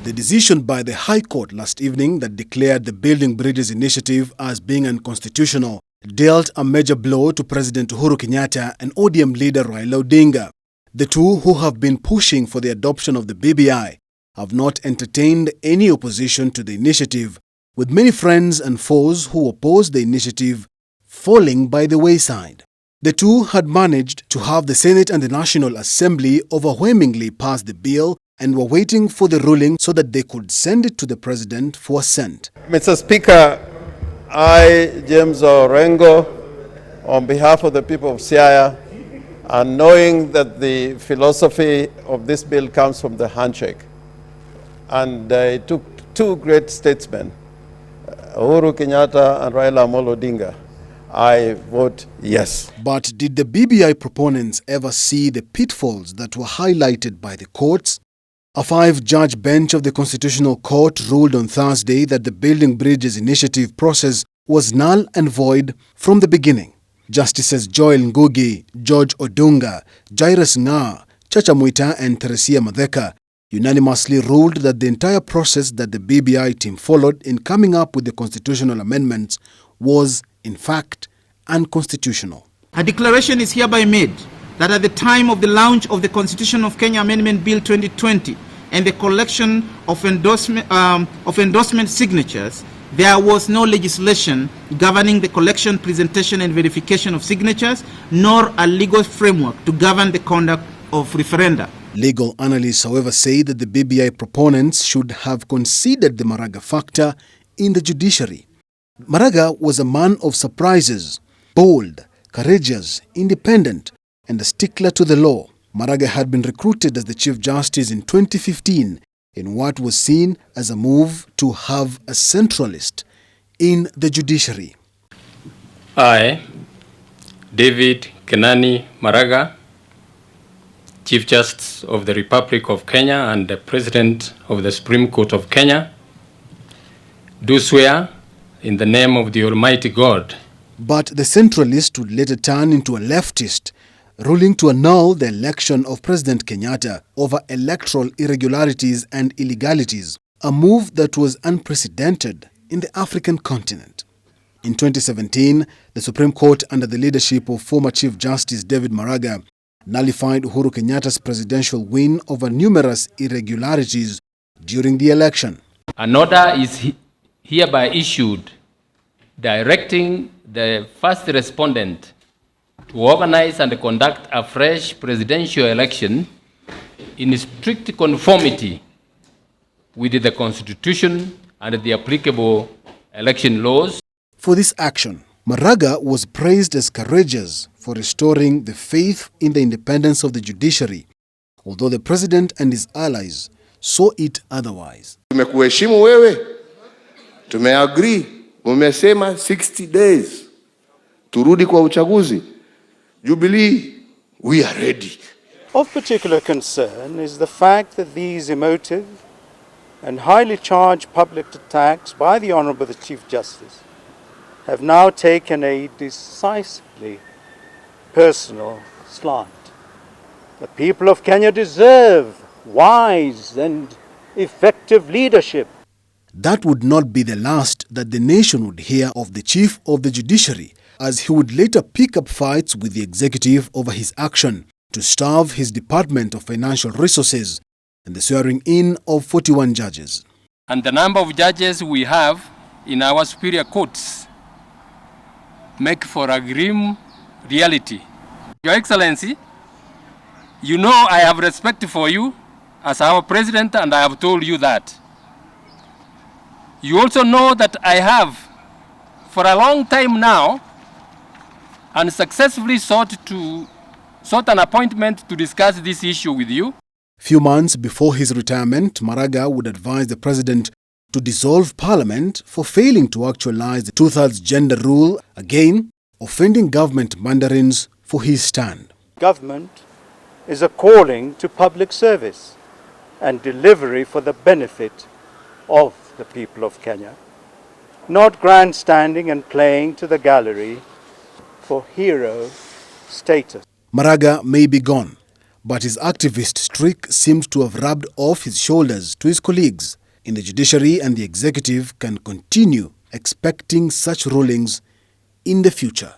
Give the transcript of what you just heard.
The decision by the High Court last evening that declared the Building Bridges initiative as being unconstitutional dealt a major blow to President Uhuru Kenyatta and ODM leader Raila Odinga. The two, who have been pushing for the adoption of the BBI, have not entertained any opposition to the initiative, with many friends and foes who opposed the initiative falling by the wayside. The two had managed to have the Senate and the National Assembly overwhelmingly pass the bill and were waiting for the ruling so that they could send it to the President for assent. Mr. Speaker, I, James Orengo, on behalf of the people of Siaya, and knowing that the philosophy of this bill comes from the handshake, and it took two great statesmen, Uhuru Kenyatta and Raila Amolo Odinga, I vote yes. But did the BBI proponents ever see the pitfalls that were highlighted by the courts? A 5-judge bench of the Constitutional Court ruled on Thursday that the Building Bridges initiative process was null and void from the beginning. Justices Joel Ngugi, George Odunga, Jairus Nga, Chacha Mwita and Teresia Madheka unanimously ruled that the entire process that the BBI team followed in coming up with the constitutional amendments was, in fact, unconstitutional. A declaration is hereby made that at the time of the launch of the Constitution of Kenya Amendment Bill 2020 and the collection of endorsement signatures, there was no legislation governing the collection, presentation and verification of signatures, nor a legal framework to govern the conduct of referenda. Legal analysts, however, say that the BBI proponents should have considered the Maraga factor in the judiciary. Maraga was a man of surprises, bold, courageous, independent, and a stickler to the law. Maraga had been recruited as the Chief Justice in 2015 in what was seen as a move to have a centralist in the judiciary. I, David Kenani Maraga, Chief Justice of the Republic of Kenya and the President of the Supreme Court of Kenya, do swear in the name of the Almighty God. But the centralist would later turn into a leftist, ruling to annul the election of President Kenyatta over electoral irregularities and illegalities, a move that was unprecedented in the African continent. In 2017, the Supreme Court, under the leadership of former Chief Justice David Maraga, nullified Uhuru Kenyatta's presidential win over numerous irregularities during the election. An order is hereby issued directing the first respondent to organize and conduct a fresh presidential election in strict conformity with the Constitution and the applicable election laws. For this action, Maraga was praised as courageous for restoring the faith in the independence of the judiciary, although the president and his allies saw it otherwise. Tumekuheshimu wewe, tumeagree, umesema 60 days turudi kwa uchaguzi. Jubilee, we are ready. Of particular concern is the fact that these emotive and highly charged public attacks by the Honourable the Chief Justice have now taken a decisively personal slant. The people of Kenya deserve wise and effective leadership. That would not be the last that the nation would hear of the Chief of the Judiciary, as he would later pick up fights with the executive over his action to starve his Department of Financial Resources and the swearing in of 41 judges. And the number of judges we have in our superior courts make for a grim reality. Your Excellency, you know I have respect for you as our president, and I have told you that. You also know that I have, for a long time now, unsuccessfully sought an appointment to discuss this issue with you. Few months before his retirement, Maraga would advise the president to dissolve parliament for failing to actualize the 2/3 gender rule, again offending government mandarins for his stand. Government is a calling to public service and delivery for the benefit of the people of Kenya, not grandstanding and playing to the gallery for hero status. Maraga may be gone, But his activist streak seems to have rubbed off his shoulders to his colleagues in the judiciary, and the executive can continue expecting such rulings in the future.